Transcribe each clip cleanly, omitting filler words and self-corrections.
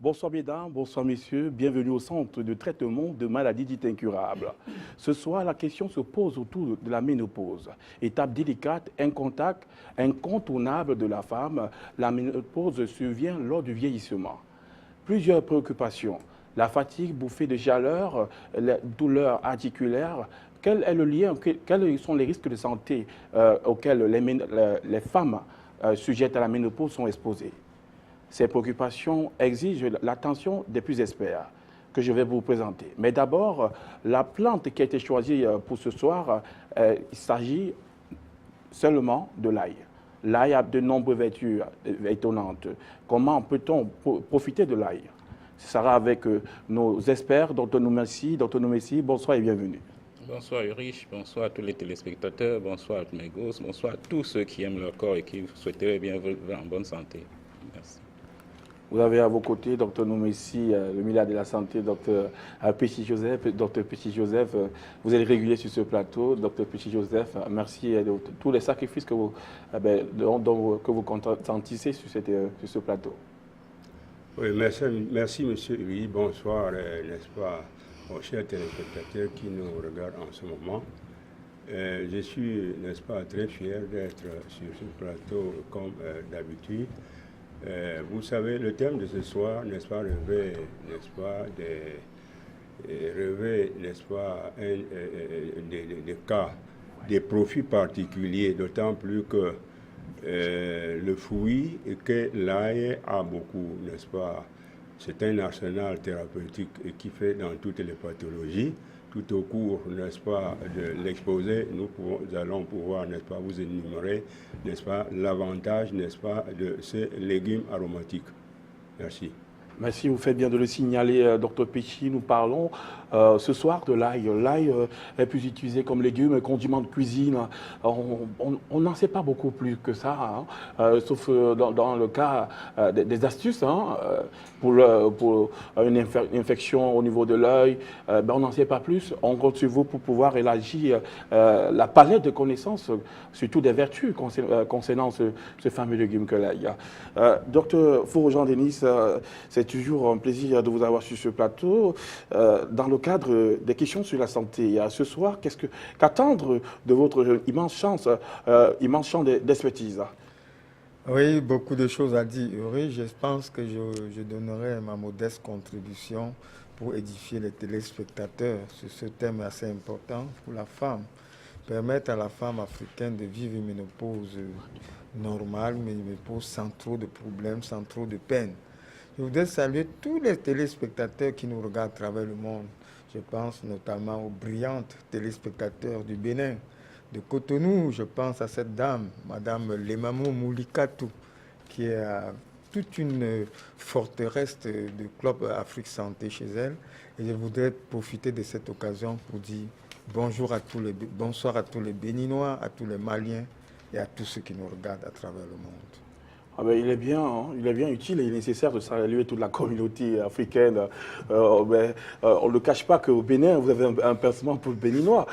Bonsoir mesdames, bonsoir messieurs, bienvenue au centre de traitement de maladies dites incurables. Ce soir, la question se pose autour de la ménopause. Étape délicate, incontournable de la femme, la ménopause survient lors du vieillissement. Plusieurs préoccupations, la fatigue, bouffée de chaleur, les douleurs articulaires. Quel est le lien, quels sont les risques de santé auxquels les femmes sujettes à la ménopause sont exposées? Ces préoccupations exigent l'attention des plus experts que je vais vous présenter. Mais d'abord, la plante qui a été choisie pour ce soir, il s'agit seulement de l'ail. L'ail a de nombreuses vertus étonnantes. Comment peut-on profiter de l'ail? Ce sera avec nos experts, Dr Noumessi. Dr Noumessi, bonsoir et bienvenue. Bonsoir Ulrich, bonsoir à tous les téléspectateurs, bonsoir à mes gosses, bonsoir à tous ceux qui aiment leur corps et qui souhaiteraient bien vivre en bonne santé. Merci. Vous avez à vos côtés Dr Noumessi, le milliard de la santé, Dr Péchi Joseph. Dr Péchi Joseph, vous êtes régulier sur ce plateau. Dr Péchi Joseph, merci de tous les sacrifices que vous consentissez sur ce plateau. Oui, merci monsieur Louis. Bonsoir, n'est-ce pas, aux chers téléspectateurs qui nous regardent en ce moment. Je suis, n'est-ce pas, très fier d'être sur ce plateau comme d'habitude. Vous savez, le thème de ce soir, n'est-ce pas, revêt, n'est-ce pas, des cas, des profils particuliers, d'autant plus que le fruit que l'ail a beaucoup, n'est-ce pas, c'est un arsenal thérapeutique qui fait dans toutes les pathologies. Tout au cours, n'est-ce pas, de l'exposé, nous allons pouvoir, n'est-ce pas, vous énumérer, n'est-ce pas, l'avantage, n'est-ce pas, de ces légumes aromatiques. Merci. Merci, vous faites bien de le signaler, Dr Péchi. Nous parlons ce soir de l'ail. L'ail est plus utilisé comme légume, condiment de cuisine. On n'en sait pas beaucoup plus que ça, hein, sauf dans le cas des astuces. Hein, pour une infection au niveau de l'œil, on n'en sait pas plus. On compte sur vous pour pouvoir élargir la palette de connaissances, surtout des vertus concernant ce fameux légume que l'ail. Docteur Fourjean-Denis, c'est toujours un plaisir de vous avoir sur ce plateau. Dans le cadre des questions sur la santé, ce soir, qu'attendre de votre immense champ d'expertise? Oui, beaucoup de choses à dire. Oui, je pense que je donnerai ma modeste contribution pour édifier les téléspectateurs sur ce thème assez important pour la femme. Permettre à la femme africaine de vivre une ménopause normale, une ménopause sans trop de problèmes, sans trop de peine. Je voudrais saluer tous les téléspectateurs qui nous regardent à travers le monde. Je pense notamment aux brillantes téléspectateurs du Bénin, de Cotonou. Je pense à cette dame, Madame Lemamou Moulikatou, qui a toute une forteresse de Club Afrique Santé chez elle. Et je voudrais profiter de cette occasion pour dire bonsoir à tous les Béninois, à tous les Maliens et à tous ceux qui nous regardent à travers le monde. Ah ben, il est bien utile et nécessaire de saluer toute la communauté africaine. On ne le cache pas qu'au Bénin, vous avez un pincement pour le béninois,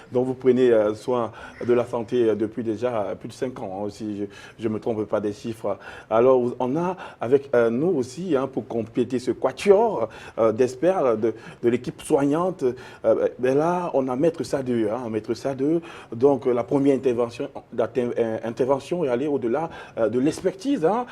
dont vous prenez soin de la santé depuis déjà plus de 5 ans, hein, si je ne me trompe pas des chiffres. Alors, on a avec nous aussi, hein, pour compléter ce quatuor d'experts de l'équipe soignante, là, on a Maître Sadeu. Hein, Maître Sadeu, donc la première intervention est allée au-delà de l'expertise. Hein.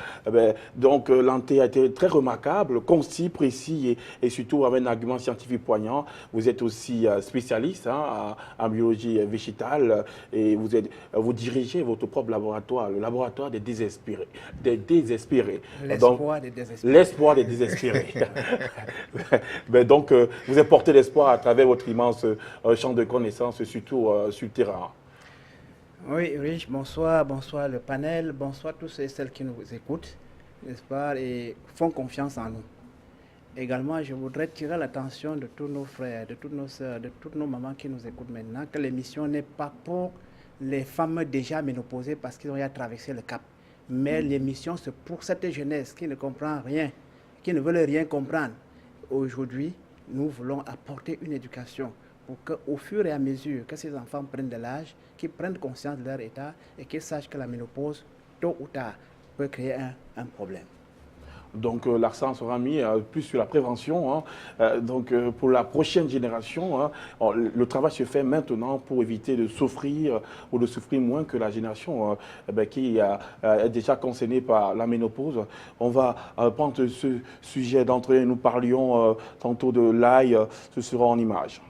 Donc l'anté a été très remarquable, concis, précis et surtout avec un argument scientifique poignant. Vous êtes aussi spécialiste hein, en biologie végétale et vous dirigez votre propre laboratoire, le laboratoire des désespérés. L'espoir des désespérés. L'espoir des désespérés. Donc vous apportez l'espoir à travers votre immense champ de connaissances, surtout sur le terrain. Oui, Rich, bonsoir le panel, bonsoir tous et celles qui nous écoutent, n'est-ce pas, et font confiance en nous. Également, je voudrais tirer l'attention de tous nos frères, de toutes nos sœurs, de toutes nos mamans qui nous écoutent maintenant, que l'émission n'est pas pour les femmes déjà ménopausées parce qu'ils ont déjà traversé le cap. Mais l'émission, c'est pour cette jeunesse qui ne comprend rien, qui ne veut rien comprendre. Aujourd'hui, nous voulons apporter une éducation pour qu'au fur et à mesure que ces enfants prennent de l'âge, qu'ils prennent conscience de leur état et qu'ils sachent que la ménopause, tôt ou tard, peut créer un problème. Donc l'accent sera mis plus sur la prévention. Hein. Pour la prochaine génération, hein, le travail se fait maintenant pour éviter de souffrir ou de souffrir moins que la génération qui est déjà concernée par la ménopause. On va prendre ce sujet d'entrée. Nous parlions tantôt de l'ail, ce sera en image.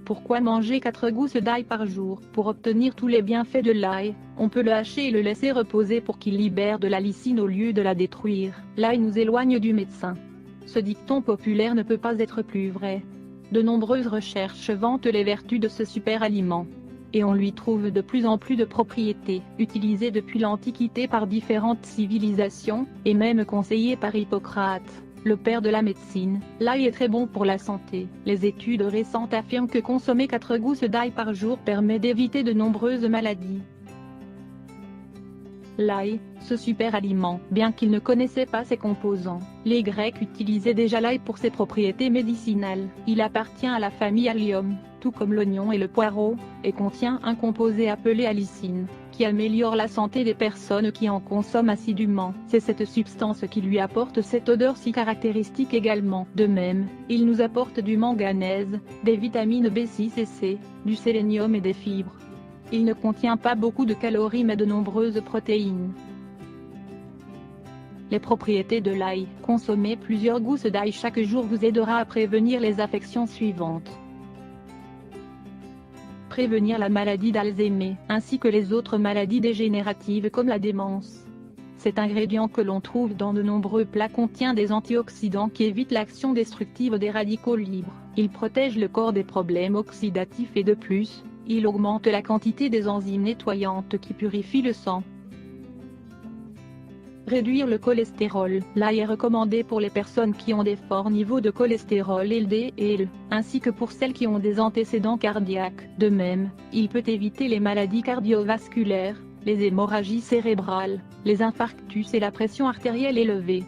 Pourquoi manger 4 gousses d'ail par jour? Pour obtenir tous les bienfaits de l'ail, on peut le hacher et le laisser reposer pour qu'il libère de la lysine au lieu de la détruire. L'ail nous éloigne du médecin. Ce dicton populaire ne peut pas être plus vrai. De nombreuses recherches vantent les vertus de ce super aliment. Et on lui trouve de plus en plus de propriétés, utilisées depuis l'Antiquité par différentes civilisations, et même conseillées par Hippocrate, le père de la médecine. L'ail est très bon pour la santé. Les études récentes affirment que consommer 4 gousses d'ail par jour permet d'éviter de nombreuses maladies. L'ail, ce super aliment, bien qu'ils ne connaissaient pas ses composants, les Grecs utilisaient déjà l'ail pour ses propriétés médicinales. Il appartient à la famille Allium, tout comme l'oignon et le poireau, et contient un composé appelé allicine, qui améliore la santé des personnes qui en consomment assidûment. C'est cette substance qui lui apporte cette odeur si caractéristique également. De même, il nous apporte du manganèse, des vitamines B6 et C, du sélénium et des fibres. Il ne contient pas beaucoup de calories mais de nombreuses protéines. Les propriétés de l'ail. Consommer plusieurs gousses d'ail chaque jour vous aidera à prévenir les affections suivantes. Prévenir la maladie d'Alzheimer, ainsi que les autres maladies dégénératives comme la démence. Cet ingrédient que l'on trouve dans de nombreux plats contient des antioxydants qui évitent l'action destructive des radicaux libres. Il protège le corps des problèmes oxydatifs et de plus, il augmente la quantité des enzymes nettoyantes qui purifient le sang. Réduire le cholestérol. L'ail est recommandé pour les personnes qui ont des forts niveaux de cholestérol LDL et L, ainsi que pour celles qui ont des antécédents cardiaques. De même, il peut éviter les maladies cardiovasculaires, les hémorragies cérébrales, les infarctus et la pression artérielle élevée.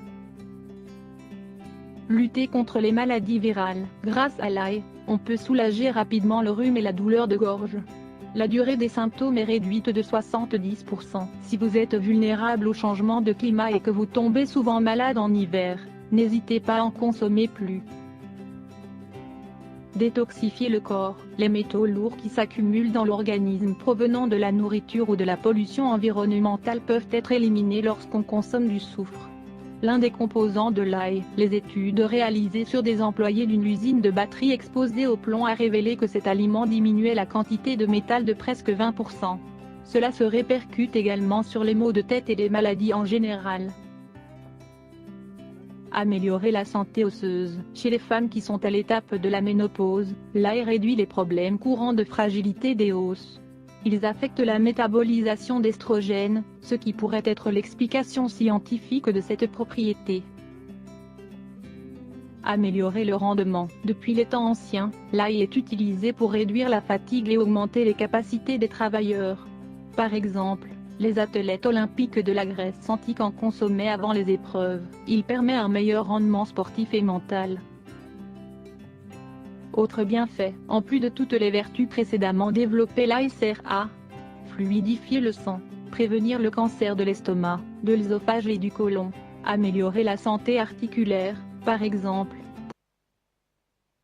Lutter contre les maladies virales. Grâce à l'ail, on peut soulager rapidement le rhume et la douleur de gorge. La durée des symptômes est réduite de 70%. Si vous êtes vulnérable au changement de climat et que vous tombez souvent malade en hiver, n'hésitez pas à en consommer plus. Détoxifier le corps. Les métaux lourds qui s'accumulent dans l'organisme provenant de la nourriture ou de la pollution environnementale peuvent être éliminés lorsqu'on consomme du soufre. L'un des composants de l'ail. Les études réalisées sur des employés d'une usine de batterie exposée au plomb a révélé que cet aliment diminuait la quantité de métal de presque 20%. Cela se répercute également sur les maux de tête et les maladies en général. Améliorer la santé osseuse. Chez les femmes qui sont à l'étape de la ménopause, l'ail réduit les problèmes courants de fragilité des os. Ils affectent la métabolisation d'estrogènes, ce qui pourrait être l'explication scientifique de cette propriété. Améliorer le rendement. Depuis les temps anciens, l'ail est utilisé pour réduire la fatigue et augmenter les capacités des travailleurs. Par exemple, les athlètes olympiques de la Grèce antique en consommaient avant les épreuves. Il permet un meilleur rendement sportif et mental. Autre bienfait, en plus de toutes les vertus précédemment développées, l'ail sert à fluidifier le sang, prévenir le cancer de l'estomac, de l'œsophage et du côlon, améliorer la santé articulaire, par exemple.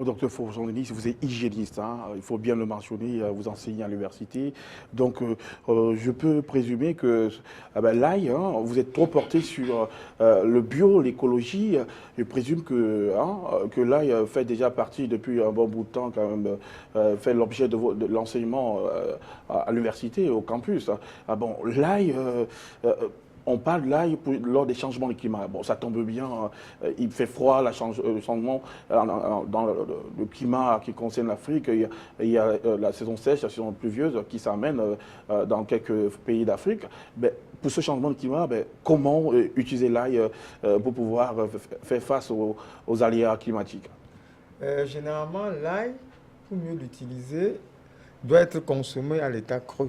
Docteur Forgeoni, vous êtes hygiéniste, hein, il faut bien le mentionner, vous enseignez à l'université. Donc, je peux présumer que l'ail, hein, vous êtes trop porté sur le bio, l'écologie. Je présume que l'ail fait déjà partie depuis un bon bout de temps, quand même, fait l'objet de l'enseignement à l'université, au campus. Hein. Ah bon, l'ail. On parle de l'ail lors des changements de climat. Bon, ça tombe bien, il fait froid, le changement dans le climat qui concerne l'Afrique. Il y a la saison sèche, la saison pluvieuse qui s'amène dans quelques pays d'Afrique. Pour ce changement de climat, comment utiliser l'ail pour pouvoir faire face aux aléas climatiques? Généralement, l'ail, pour mieux l'utiliser, doit être consommé à l'état cru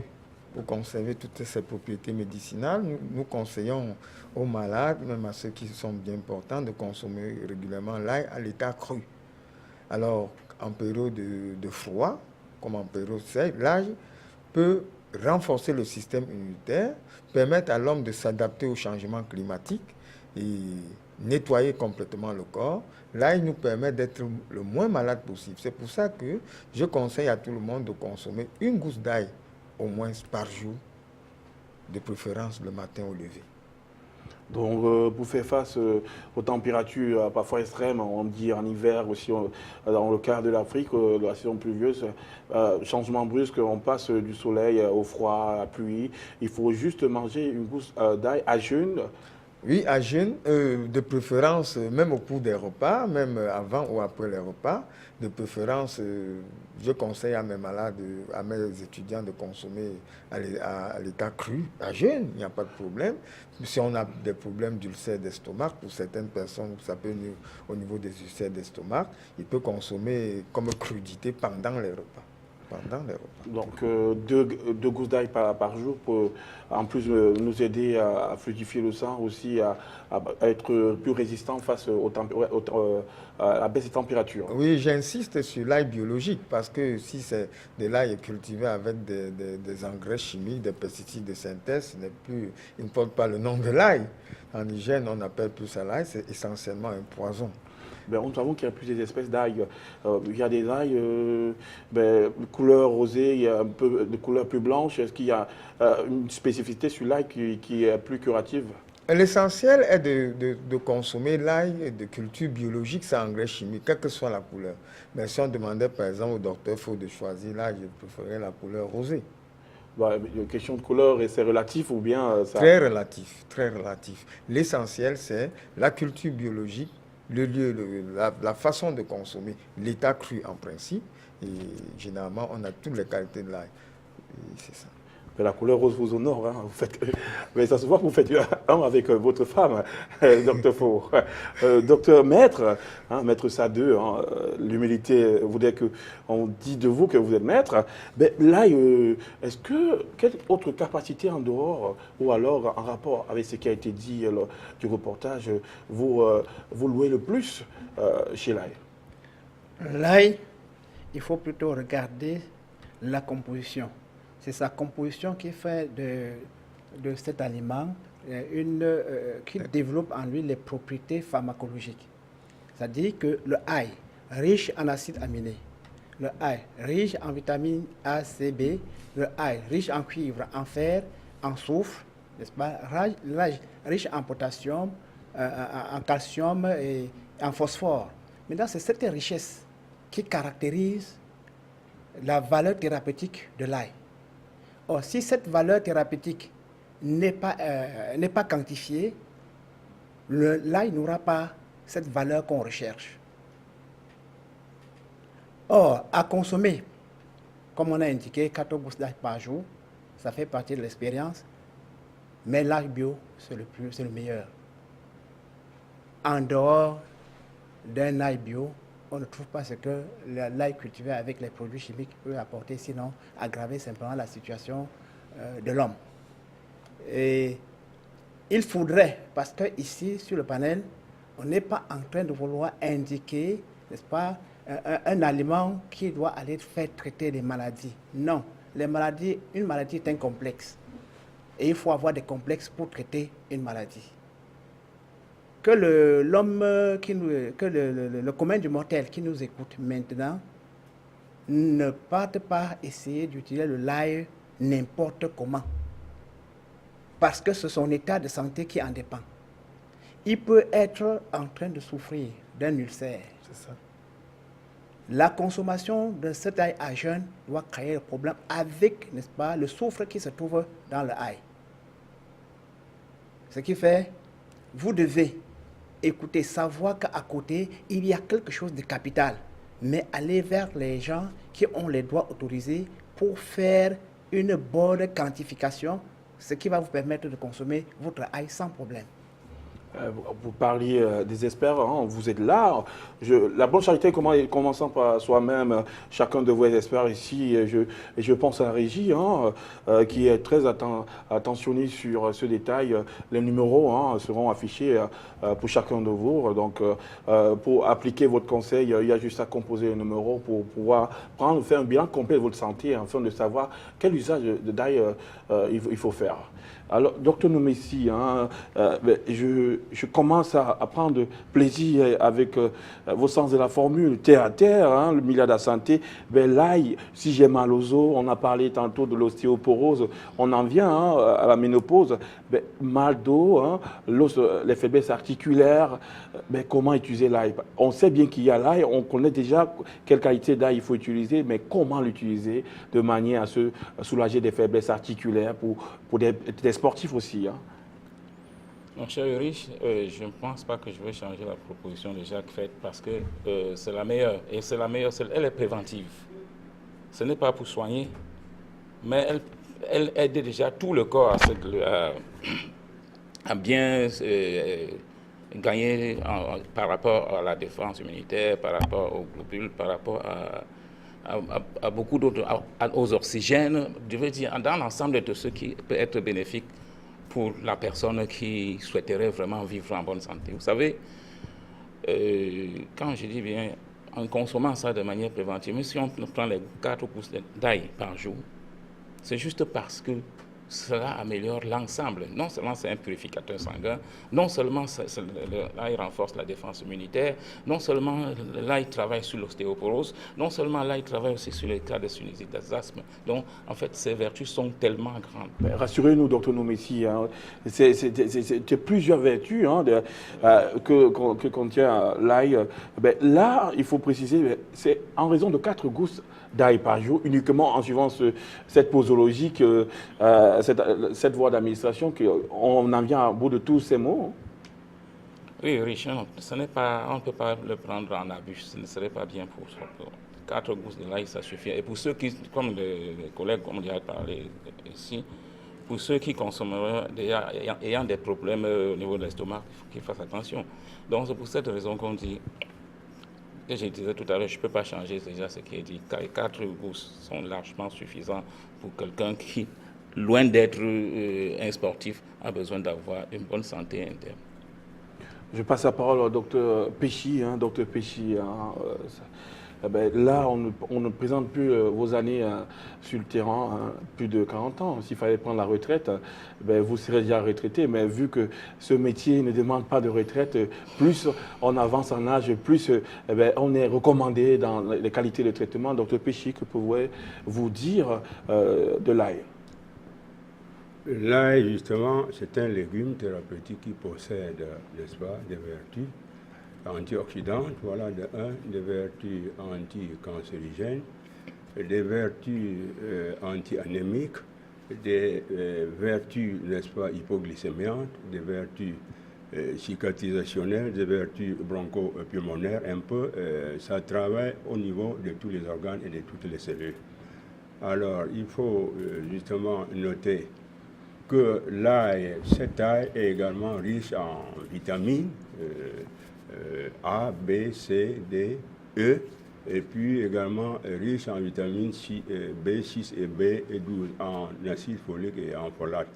pour conserver toutes ses propriétés médicinales. Nous conseillons aux malades, même à ceux qui sont bien portants, de consommer régulièrement l'ail à l'état cru. Alors, en période de froid, comme en période sèche, l'ail peut renforcer le système immunitaire, permettre à l'homme de s'adapter au changement climatique et nettoyer complètement le corps. L'ail nous permet d'être le moins malade possible. C'est pour ça que je conseille à tout le monde de consommer une gousse d'ail au moins par jour, de préférence le matin au lever. Donc, pour faire face aux températures parfois extrêmes, on dit en hiver aussi, dans le cas de l'Afrique, de la saison pluvieuse, changement brusque, on passe du soleil au froid, à la pluie. Il faut juste manger une gousse d'ail à jeûne. Oui, à jeûne, de préférence, même au cours des repas, même avant ou après les repas, de préférence, je conseille à mes malades, à mes étudiants de consommer à l'état cru, à jeûne, il n'y a pas de problème. Si on a des problèmes d'ulcère d'estomac, pour certaines personnes, ça peut venir au niveau des ulcères d'estomac, il peut consommer comme crudité pendant les repas. Donc, deux gousses d'ail par jour pour, en plus, nous aider à fluidifier le sang, aussi à être plus résistant face à la baisse des températures. Oui, j'insiste sur l'ail biologique parce que si c'est de l'ail cultivé avec des engrais chimiques, des pesticides de synthèse, il ne porte pas le nom de l'ail. En hygiène, on appelle plus ça l'ail, c'est essentiellement un poison. Ben, nous savons qu'il y a plusieurs espèces d'ail. Il y a des ails de couleur rosée, il y a un peu de couleur plus blanche. Est-ce qu'il y a une spécificité sur l'ail qui est plus curative? L'essentiel est de consommer l'ail de culture biologique sans engrais chimiques, quelle que soit la couleur. Mais si on demandait par exemple au docteur Faux de choisir l'ail, je préférerais la couleur rosée. Bah, une question de couleur, et c'est relatif ou bien ça... Très relatif, très relatif. L'essentiel, c'est la culture biologique, le lieu, la façon de consommer, l'état cru en principe. Et généralement, on a toutes les qualités de l'ail. C'est ça. Mais la couleur rose vous honore. Hein. Mais ça se voit que vous faites un avec votre femme, docteur Faux. Docteur Maître, Maître Sadeu, l'humilité voudrait qu'on dit de vous que vous êtes maître. Mais là, quelle autre capacité en dehors, ou alors en rapport avec ce qui a été dit du reportage, vous louez le plus chez l'ail? L'ail, il faut plutôt regarder la composition. C'est sa composition qui fait de cet aliment qui développe en lui les propriétés pharmacologiques. C'est-à-dire que le ail, riche en acides aminés, le ail, riche en vitamines A, C, B, le ail, riche en cuivre, en fer, en soufre, n'est-ce pas, riche en potassium, en calcium et en phosphore. Maintenant, c'est cette richesse qui caractérise la valeur thérapeutique de l'ail. Or, si cette valeur thérapeutique n'est pas quantifiée, l'ail n'aura pas cette valeur qu'on recherche. Or, à consommer, comme on a indiqué, 4 gousses d'ail par jour, ça fait partie de l'expérience, mais l'ail bio, c'est le meilleur. En dehors d'un ail bio, on ne trouve pas ce que l'ail cultivé avec les produits chimiques peut apporter, sinon aggraver simplement la situation de l'homme. Et il faudrait, parce que ici, sur le panel, on n'est pas en train de vouloir indiquer, n'est-ce pas, un aliment qui doit aller faire traiter des maladies. Non, une maladie est un complexe. Et il faut avoir des complexes pour traiter une maladie. Que le commun du mortel qui nous écoute maintenant ne parte pas essayer d'utiliser le l'ail n'importe comment. Parce que c'est son état de santé qui en dépend. Il peut être en train de souffrir d'un ulcère. C'est ça. La consommation de cet ail à jeûne doit créer le problème avec, n'est-ce pas, le soufre qui se trouve dans le ail. Ce qui fait, vous devez écoutez, savoir qu'à côté, il y a quelque chose de capital, mais aller vers les gens qui ont les droits autorisés pour faire une bonne quantification, ce qui va vous permettre de consommer votre ail sans problème. Vous parliez des experts, hein, vous êtes là. La bonne charité commençant par soi-même, chacun de vos experts ici, et je pense à la régie, hein, qui est très attentionnée sur ce détail. Les numéros seront affichés pour chacun de vous. Donc, pour appliquer votre conseil, il y a juste à composer le numéro pour pouvoir faire un bilan complet de votre santé afin de savoir quel usage de d'ail il faut faire. Alors, docteur Nomessi, je commence à prendre plaisir avec vos sens de la formule, terre à terre, le milieu de la santé. L'ail, si j'ai mal aux os, on a parlé tantôt de l'ostéoporose, on en vient à la ménopause. Mal d'eau, les faiblesses articulaires, comment utiliser l'ail? On sait bien qu'il y a l'ail, on connaît déjà quelle qualité d'ail il faut utiliser, mais comment l'utiliser de manière à se soulager des faiblesses articulaires pour des sportifs aussi. Mon cher Ulrich, je ne pense pas que je vais changer la proposition de Jacques faite parce que c'est la meilleure. Et c'est la meilleure, elle est préventive. Ce n'est pas pour soigner, mais elle aide déjà tout le corps à bien gagner par rapport à la défense immunitaire, par rapport aux globules, par rapport à beaucoup d'autres, aux oxygènes, je veux dire, dans l'ensemble de ce qui peut être bénéfique pour la personne qui souhaiterait vraiment vivre en bonne santé. Vous savez, quand je dis bien, en consommant ça de manière préventive, même si on prend les 4 gousses d'ail par jour, c'est juste parce que cela améliore l'ensemble. Non seulement c'est un purificateur sanguin, non seulement l'ail renforce la défense immunitaire, non seulement l'ail travaille sur l'ostéoporose, non seulement l'ail travaille aussi sur les cas de sinusite, d'asthme. Donc, en fait, ses vertus sont tellement grandes. Rassurez-nous, docteur Nomessi, c'est plusieurs vertus que contient l'ail. Là, il faut préciser, c'est en raison de 4 gousses d'ail par jour, uniquement en suivant cette posologie, cette voie d'administration, qu'on en vient à bout de tous ces mots. Oui, Richard, on ne peut pas le prendre en abus, ce ne serait pas bien pour ça. 4 gousses de l'ail, ça suffit. Et pour ceux qui, comme les collègues, comme on a parlé ici, pour ceux qui consommeraient, ayant des problèmes au niveau de l'estomac, il faut qu'ils fassent attention. Donc c'est pour cette raison qu'on dit, que je disais tout à l'heure, je ne peux pas changer déjà ce qui est dit. 4 gousses sont largement suffisants pour quelqu'un qui, loin d'être un sportif, a besoin d'avoir une bonne santé interne. Je passe la parole au docteur Péchy. Docteur Péchy, là, on ne présente plus vos années sur le terrain, plus de 40 ans. S'il fallait prendre la retraite, vous serez déjà retraité. Mais vu que ce métier ne demande pas de retraite, plus on avance en âge, plus on est recommandé dans les qualités de traitement. Docteur Péchy, que pouvez-vous dire de l'ail? L'ail, justement, c'est un légume thérapeutique qui possède, n'est-ce pas, des vertus antioxydantes, voilà, des vertus anticancérigènes, des vertus anti-anémiques, des vertus, n'est-ce pas, hypoglycémiantes, des vertus cicatrisationnelles, des vertus broncho-pulmonaires, un peu, ça travaille au niveau de tous les organes et de toutes les cellules. Alors, il faut justement noter que l'ail, cet ail est également riche en vitamines A, B, C, D, E, et puis également riche en vitamines B6 et B12, en acide folique et en folate.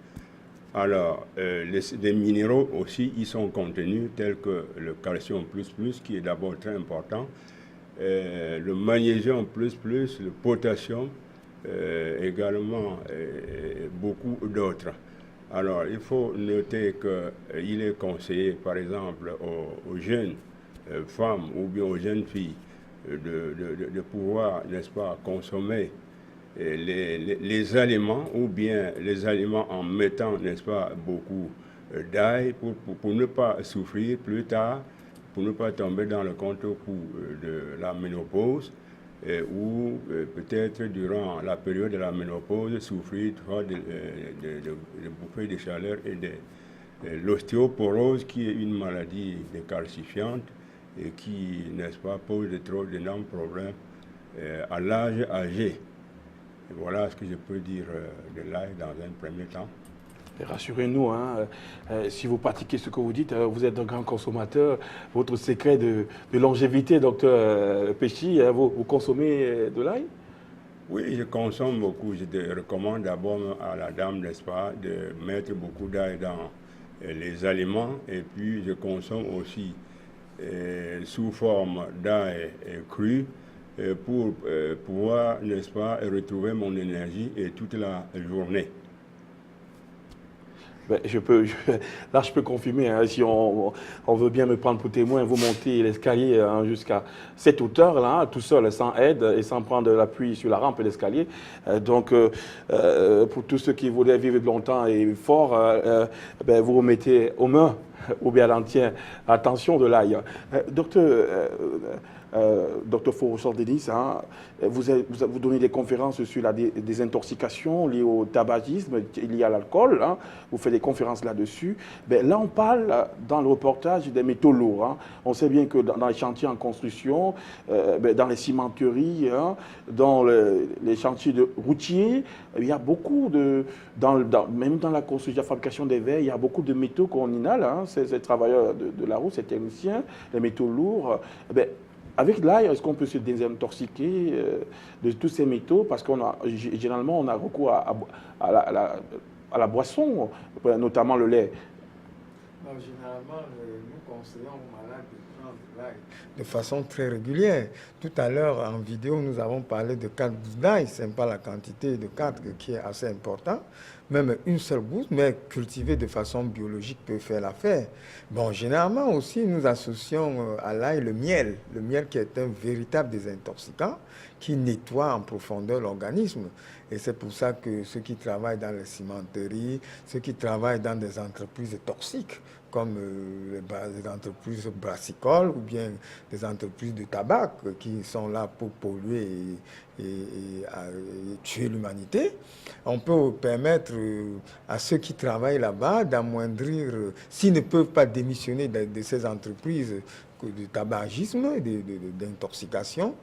Alors, des minéraux aussi y sont contenus, tels que le calcium++, qui est d'abord très important, le magnésium++, le potassium, également beaucoup d'autres. Alors, il faut noter qu'il est conseillé, par exemple, aux jeunes femmes ou bien aux jeunes filles de pouvoir, n'est-ce pas, consommer les aliments ou bien les aliments en mettant, n'est-ce pas, beaucoup d'ail pour ne pas souffrir plus tard, pour ne pas tomber dans le contre-coup de la ménopause. Ou peut-être durant la période de la ménopause, souffrir de bouffées de chaleur et de l'ostéoporose, qui est une maladie décalcifiante et qui, n'est-ce pas, pose d'énormes problèmes à l'âge âgé. Et voilà ce que je peux dire de l'ail dans un premier temps. Et rassurez-nous, hein, si vous pratiquez ce que vous dites, vous êtes un grand consommateur. Votre secret de longévité, docteur Péchi, vous consommez de l'ail? Oui, je consomme beaucoup. Je te recommande d'abord à la dame, n'est-ce pas, de mettre beaucoup d'ail dans les aliments. Et puis, je consomme aussi sous forme d'ail cru pour pouvoir, n'est-ce pas, retrouver mon énergie et toute la journée. Ben, là, je peux confirmer, hein, si on veut bien me prendre pour témoin, vous montez l'escalier hein, jusqu'à cette hauteur, là, tout seul, sans aide et sans prendre l'appui sur la rampe et l'escalier. Donc, pour tous ceux qui voulaient vivre longtemps et fort, ben, vous remettez aux mains ou bien à l'entier attention de l'ail. Docteur Fauchon-Denis, hein, vous donnez des conférences sur la désintoxication liée au tabagisme, liée à l'alcool. Hein, vous faites des conférences là-dessus. Ben, là, on parle dans le reportage des métaux lourds. Hein. On sait bien que dans les chantiers en construction, ben, dans les cimenteries, hein, dans les chantiers routiers, il y a beaucoup de... même dans la construction, la fabrication des verres, il y a beaucoup de métaux qu'on inhale. Hein, ces travailleurs de la route, ces techniciens, les métaux lourds. Ben, avec l'ail, est-ce qu'on peut se désintoxiquer de tous ces métaux? Parce généralement, on a recours à la boisson, notamment le lait. Non, généralement, nous conseillons aux malades de prendre l'ail de façon très régulière. Tout à l'heure, en vidéo, nous avons parlé de 4 gousses d'ail. Ce n'est pas la quantité de 4 qui est assez importante. Même une seule gousse, mais cultivée de façon biologique, peut faire l'affaire. Bon, généralement aussi, nous associons à l'ail le miel qui est un véritable désintoxicant, qui nettoie en profondeur l'organisme. Et c'est pour ça que ceux qui travaillent dans les cimenteries, ceux qui travaillent dans des entreprises toxiques, comme les entreprises brassicoles ou bien des entreprises de tabac qui sont là pour polluer et tuer l'humanité, on peut permettre à ceux qui travaillent là-bas d'amoindrir, s'ils ne peuvent pas démissionner de ces entreprises de tabagisme, d'intoxication,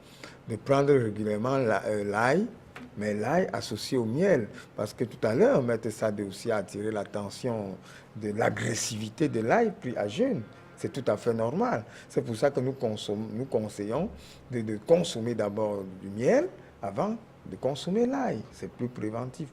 de prendre régulièrement l'ail, mais l'ail associé au miel. Parce que tout à l'heure, Maître Sade aussi a attiré l'attention de l'agressivité de l'ail pris à jeûne. C'est tout à fait normal. C'est pour ça que nous conseillons de consommer d'abord du miel avant de consommer l'ail. C'est plus préventif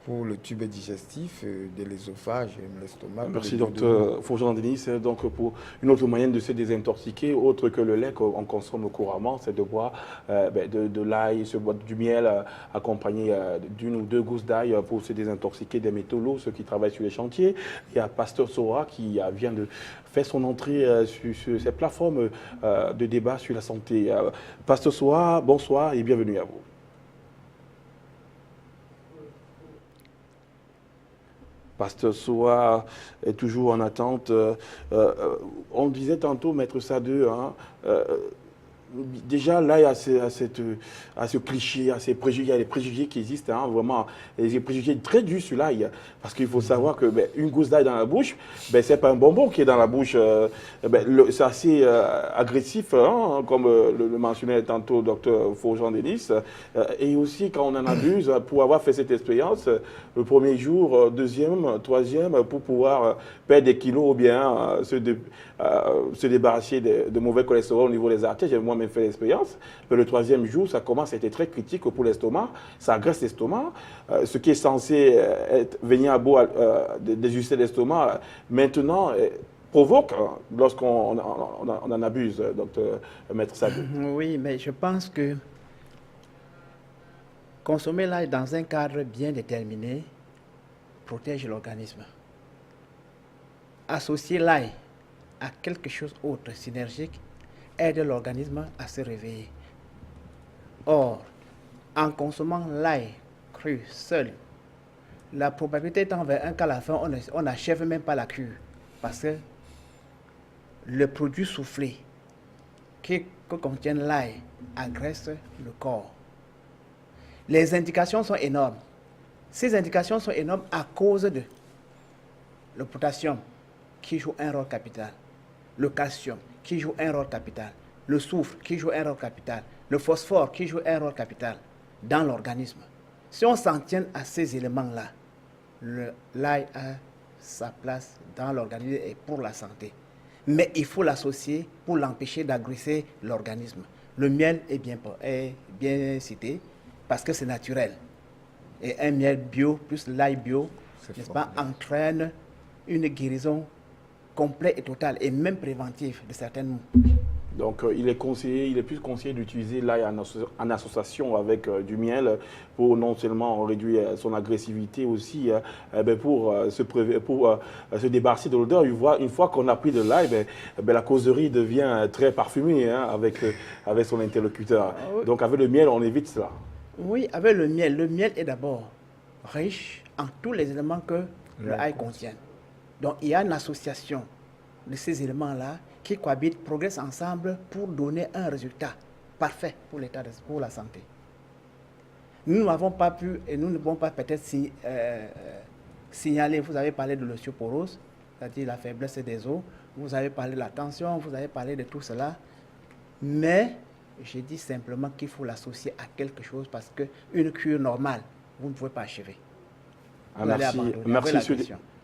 pour le tube digestif de l'œsophage et de l'estomac. Merci, docteur Fauchon-Denis. Donc, pour une autre moyen de se désintoxiquer, autre que le lait qu'on consomme couramment, c'est de boire de l'ail, du miel accompagné d'une ou deux gousses d'ail pour se désintoxiquer des métaux lourds, ceux qui travaillent sur les chantiers. Il y a Pasteur Sora qui vient de faire son entrée sur cette plateforme de débat sur la santé. Pasteur Sora, bonsoir et bienvenue à vous. Pasteur Soa est toujours en attente. On disait tantôt, Maître Sade, hein, déjà là, il y a ce cliché, il y a les préjugés qui existent, hein, vraiment, des préjugés très durs sur l'ail. Parce qu'il faut savoir que une gousse d'ail dans la bouche, ce n'est pas un bonbon qui est dans la bouche. C'est assez agressif, hein, comme le mentionnait tantôt le docteur Fauchon-Denis. Et aussi, quand on en abuse, pour avoir fait cette expérience, le premier jour, deuxième, troisième, pour pouvoir perdre des kilos ou bien se débarrasser de mauvais cholestérol au niveau des artères. J'ai moi-même fait l'expérience. Le troisième jour, ça commence à être très critique pour l'estomac. Ça agresse l'estomac. Ce qui est censé venir à bout des ulcères d'estomac, maintenant provoque lorsqu'on en abuse, docteur Maître Sade. Oui, mais je pense que consommer l'ail dans un cadre bien déterminé protège l'organisme. Associer l'ail à quelque chose d'autre synergique aide l'organisme à se réveiller. Or, en consommant l'ail cru seul, la probabilité tend vers un qu'à la fin, on n'achève même pas la cure. Parce que le produit soufflé que contient l'ail agresse le corps. Les indications sont énormes. Ces indications sont énormes à cause de le potassium qui joue un rôle capital, le calcium qui joue un rôle capital, le soufre qui joue un rôle capital, le phosphore qui joue un rôle capital dans l'organisme. Si on s'en tient à ces éléments-là, l'ail a sa place dans l'organisme et pour la santé. Mais il faut l'associer pour l'empêcher d'agresser l'organisme. Le miel est bien cité parce que c'est naturel. Et un miel bio plus l'ail bio, n'est-ce pas, entraîne une guérison complète et totale et même préventive de certaines maux. Donc il est plus conseillé d'utiliser l'ail en association avec du miel pour non seulement réduire son agressivité aussi, pour se débarrasser de l'odeur. Une fois qu'on a pris de l'ail, la causerie devient très parfumée avec son interlocuteur. Oui. Donc avec le miel, on évite cela. Oui, avec le miel est d'abord riche en tous les éléments que le ail contient. Donc il y a une association de ces éléments-là qui cohabitent, progressent ensemble pour donner un résultat parfait pour pour la santé. Nous n'avons pas pu, et nous ne pouvons pas peut-être signaler, vous avez parlé de l'ostéoporose, c'est-à-dire la faiblesse des os, vous avez parlé de la tension, vous avez parlé de tout cela, mais je dis simplement qu'il faut l'associer à quelque chose parce qu'une cure normale, vous ne pouvez pas achever.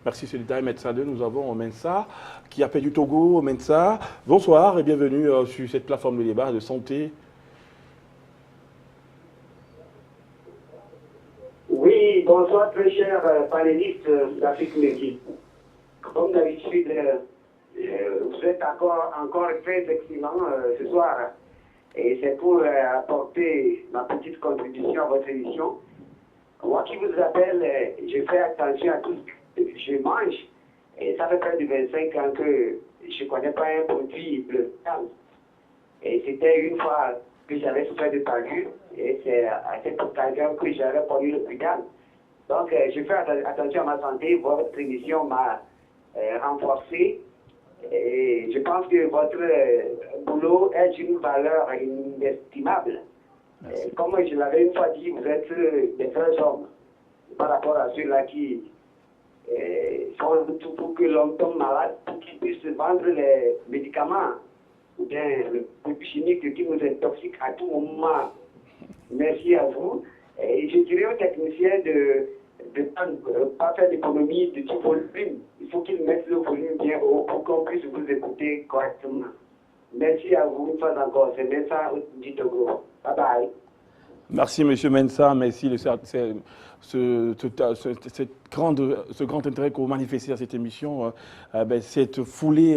Merci ce détail, Mensa 2. Nous avons Mensa qui appelle du Togo. Mensa, bonsoir et bienvenue sur cette plateforme de débat de santé. Oui, bonsoir très chers panélistes d'Afrique Médine. Comme d'habitude, vous êtes encore très excellent ce soir. Et c'est pour apporter ma petite contribution à votre émission. Moi qui vous appelle, je fais attention à tout ce que je mange. Et ça fait près de 25 ans que je ne connais pas un produit bleu. Et c'était une fois que j'avais souffert de parure. Et c'est à cette occasion que j'avais connu le prud'homme. Donc, je fais attention à ma santé. Votre émission m'a renforcé. Et je pense que votre boulot est d'une valeur inestimable. Comme je l'avais une fois dit, vous êtes des vrais hommes par rapport à ceux-là qui font tout pour que l'homme tombe malade, pour qu'il puisse vendre les médicaments ou bien le produit chimique qui nous intoxique à tout moment. Merci à vous. Et je dirais aux techniciens de pas faire d'économie de tout volume. Il faut qu'ils mettent le volume bien haut pour qu'on puisse vous écouter correctement. Merci à vous une fois encore. C'est Mensa du Togo. Bye bye. Merci, M. Mensa. Merci de ce grand intérêt que vous manifestez à cette émission, cette foulée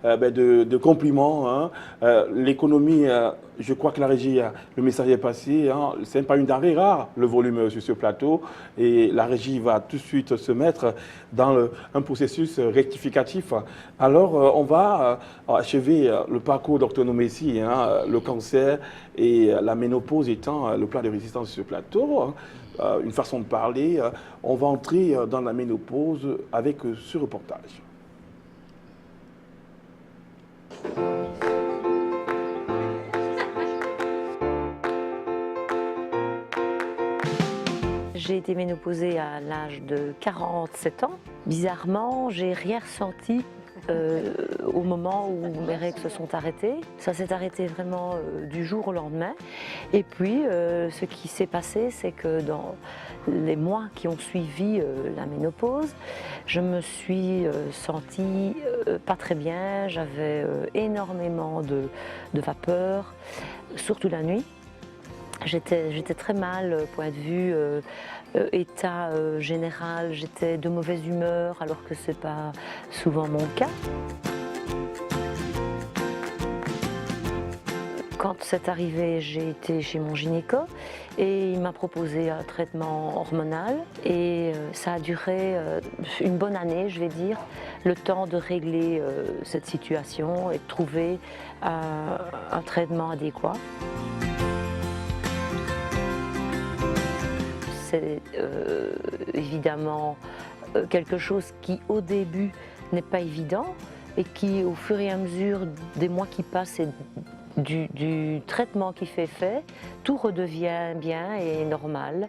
de compliments. Hein. L'économie, je crois que la régie, le message est passé. Hein. Ce n'est pas une denrée rare, le volume sur ce plateau. Et la régie va tout de suite se mettre dans un processus rectificatif. Alors, on va achever le parcours Dr Nomessi, hein, le cancer et la ménopause étant le plat de résistance sur ce plateau. Hein. Une façon de parler, on va entrer dans la ménopause avec ce reportage. J'ai été ménopausée à l'âge de 47 ans. Bizarrement, j'ai rien ressenti au moment où mes règles se sont arrêtées. Ça s'est arrêté vraiment du jour au lendemain. Et puis, ce qui s'est passé, c'est que dans les mois qui ont suivi la ménopause, je me suis sentie pas très bien. J'avais énormément de vapeur, surtout la nuit. J'étais très mal, point de vue état général, j'étais de mauvaise humeur alors que ce n'est pas souvent mon cas. Quand c'est arrivé, j'ai été chez mon gynéco et il m'a proposé un traitement hormonal et ça a duré une bonne année, je vais dire, le temps de régler cette situation et de trouver un traitement adéquat. C'est évidemment quelque chose qui au début n'est pas évident et qui au fur et à mesure des mois qui passent et du traitement qui fait effet, tout redevient bien et normal.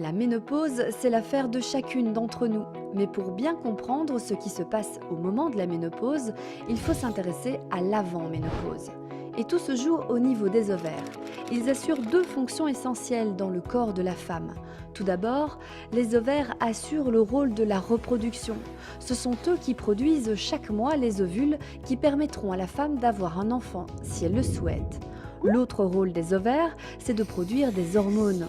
La ménopause, c'est l'affaire de chacune d'entre nous. Mais pour bien comprendre ce qui se passe au moment de la ménopause, il faut s'intéresser à l'avant-ménopause. Et tout se joue au niveau des ovaires. Ils assurent deux fonctions essentielles dans le corps de la femme. Tout d'abord, les ovaires assurent le rôle de la reproduction. Ce sont eux qui produisent chaque mois les ovules qui permettront à la femme d'avoir un enfant, si elle le souhaite. L'autre rôle des ovaires, c'est de produire des hormones.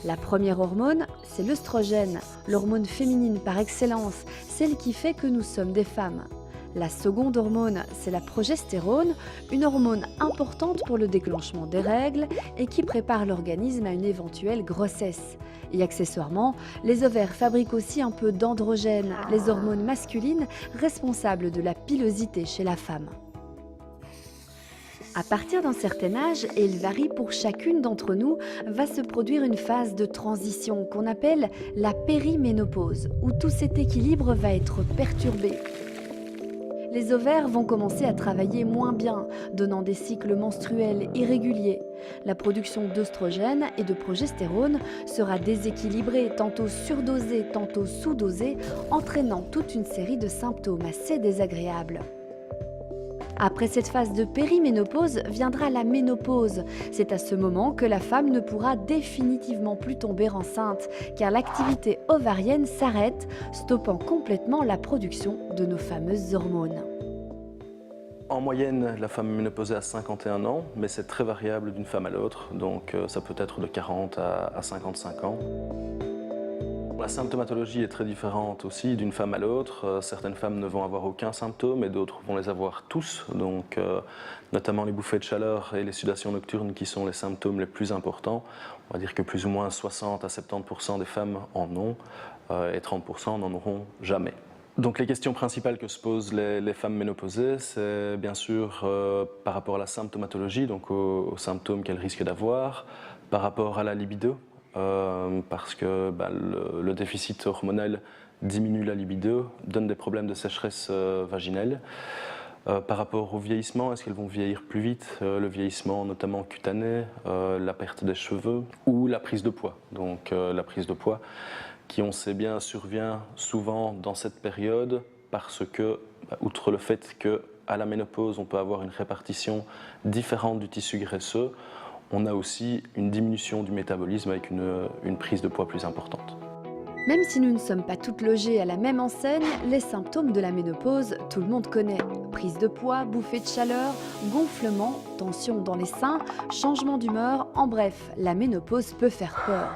La première hormone, c'est l'œstrogène, l'hormone féminine par excellence, celle qui fait que nous sommes des femmes. La seconde hormone, c'est la progestérone, une hormone importante pour le déclenchement des règles et qui prépare l'organisme à une éventuelle grossesse. Et accessoirement, les ovaires fabriquent aussi un peu d'androgène, les hormones masculines responsables de la pilosité chez la femme. À partir d'un certain âge, et il varie pour chacune d'entre nous, va se produire une phase de transition qu'on appelle la périménopause, où tout cet équilibre va être perturbé. Les ovaires vont commencer à travailler moins bien, donnant des cycles menstruels irréguliers. La production d'œstrogène et de progestérone sera déséquilibrée, tantôt surdosée, tantôt sous-dosée, entraînant toute une série de symptômes assez désagréables. Après cette phase de périménopause viendra la ménopause. C'est à ce moment que la femme ne pourra définitivement plus tomber enceinte, car l'activité ovarienne s'arrête, stoppant complètement la production de nos fameuses hormones. En moyenne, la femme est ménopausée à 51 ans, mais c'est très variable d'une femme à l'autre, donc ça peut être de 40 à 55 ans. La symptomatologie est très différente aussi d'une femme à l'autre. Certaines femmes ne vont avoir aucun symptôme et d'autres vont les avoir tous, donc notamment les bouffées de chaleur et les sudations nocturnes qui sont les symptômes les plus importants. On va dire que plus ou moins 60 à 70% des femmes en ont et 30% n'en auront jamais. Donc les questions principales que se posent les femmes ménopausées, c'est bien sûr par rapport à la symptomatologie, donc aux symptômes qu'elles risquent d'avoir, par rapport à la libido, parce que le déficit hormonal diminue la libido, donne des problèmes de sécheresse vaginale. Par rapport au vieillissement, est-ce qu'elles vont vieillir plus vite? Le vieillissement notamment cutané, la perte des cheveux ou la prise de poids. Donc la prise de poids qui, on sait bien, survient souvent dans cette période parce que, outre le fait qu'à la ménopause, on peut avoir une répartition différente du tissu graisseux, on a aussi une diminution du métabolisme avec une prise de poids plus importante. Même si nous ne sommes pas toutes logées à la même enseigne, les symptômes de la ménopause, tout le monde connaît. Prise de poids, bouffée de chaleur, gonflement, tension dans les seins, changement d'humeur, en bref, la ménopause peut faire peur.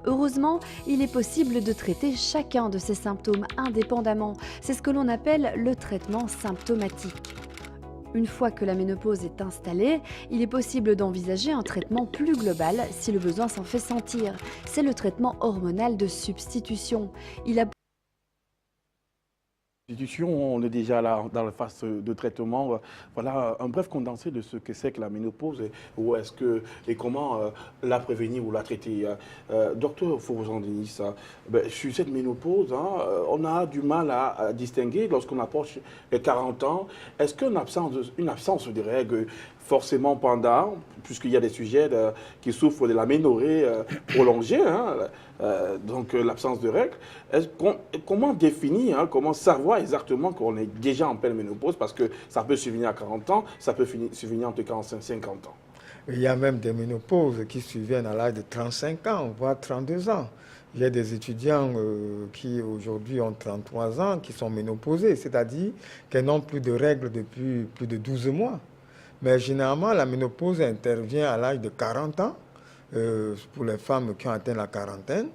Heureusement, il est possible de traiter chacun de ces symptômes indépendamment. C'est ce que l'on appelle le traitement symptomatique. Une fois que la ménopause est installée, il est possible d'envisager un traitement plus global si le besoin s'en fait sentir. C'est le traitement hormonal de substitution. On est déjà là dans la phase de traitement. Voilà un bref condensé de ce que c'est que la ménopause et comment la prévenir ou la traiter. Docteur Faurzan-Denis, sur cette ménopause, on a du mal à distinguer lorsqu'on approche les 40 ans. Est-ce qu'une absence de règles forcément pendant, puisqu'il y a des sujets qui souffrent de l'aménorrhée prolongée, donc l'absence de règles, comment définir, comment savoir exactement qu'on est déjà en pleine ménopause, parce que ça peut survenir à 40 ans, ça peut survenir entre 45 et 50 ans. Il y a même des ménopauses qui surviennent à l'âge de 35 ans, voire 32 ans. Il y a des étudiants qui aujourd'hui ont 33 ans qui sont ménopausés, c'est-à-dire qu'elles n'ont plus de règles depuis plus de 12 mois. Mais généralement, la ménopause intervient à l'âge de 40 ans pour les femmes qui ont atteint la quarantaine.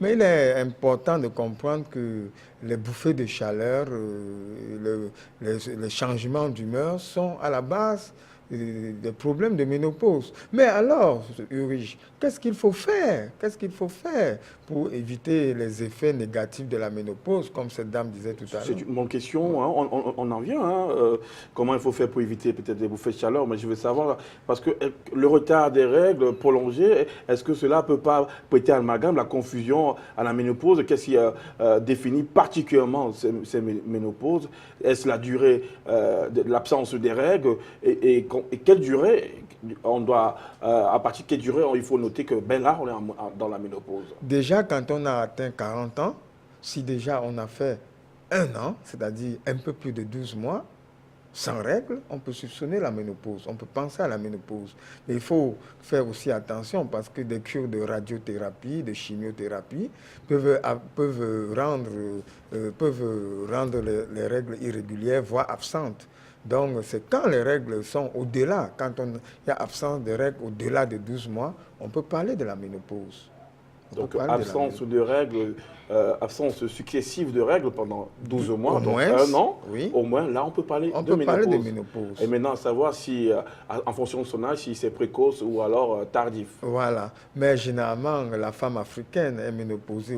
Mais il est important de comprendre que les bouffées de chaleur, les changements d'humeur sont à la base des problèmes de ménopause. Mais alors, Ulrich, qu'est-ce qu'il faut faire? Qu'est-ce qu'il faut faire pour éviter les effets négatifs de la ménopause, comme cette dame disait tout à l'heure? C'est une bonne question, on en vient. Comment il faut faire pour éviter peut-être des bouffées de chaleur? Mais je veux savoir, parce que le retard des règles prolongées, est-ce que cela ne peut pas prêter à l'amalgame, la confusion à la ménopause? Qu'est-ce qui définit particulièrement ces ménopauses? Est-ce la durée de l'absence des règles et Et quelle durée on doit, à partir de quelle durée il faut noter que ben là, on est dans la ménopause? Déjà, quand on a atteint 40 ans, si déjà on a fait 1 an, c'est-à-dire un peu plus de 12 mois, sans règles, on peut soupçonner la ménopause, on peut penser à la ménopause. Mais il faut faire aussi attention parce que des cures de radiothérapie, de chimiothérapie peuvent rendre les règles irrégulières, voire absentes. Donc c'est quand les règles sont au-delà, quand il y a absence de règles au-delà de 12 mois, on peut parler de la ménopause. Donc absence de règles, absence successive de règles pendant 12 mois, donc moins, 1 an, oui. Au moins là on peut parler de ménopause. Et maintenant savoir si, en fonction de son âge, si c'est précoce ou alors tardif. Voilà, mais généralement la femme africaine est ménopausée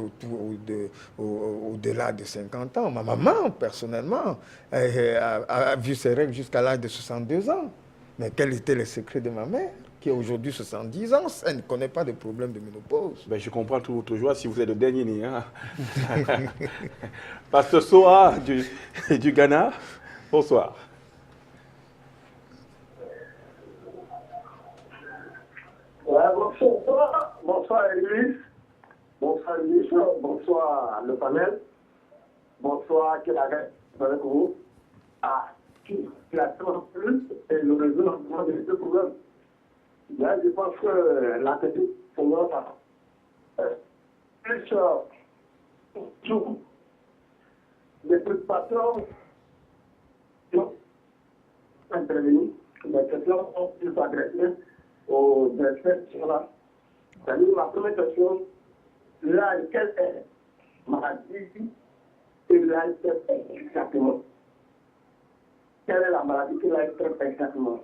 au-delà de 50 ans. Ma maman, personnellement, a vu ses règles jusqu'à l'âge de 62 ans. Mais quel était le secret de ma mère qui a aujourd'hui 70 ans, elle ne connaît pas de problème de ménopause. Ben, je comprends toute votre joie si vous êtes le dernier né. Hein? Pasteur Soa du Ghana, bonsoir. Ouais, bonsoir Église, bonsoir le panel, bonsoir Kélaga, avec vous. Qui a plus et le réseau de ces problèmes. Là, je pense que la technique, pour moi, plus tout, des préoccupations intervenues, des questions sont plus agressées aux questions-là. C'est-à-dire, la première question, là, quelle est maladie et là, exactement? Quelle est la maladie que là, exactement?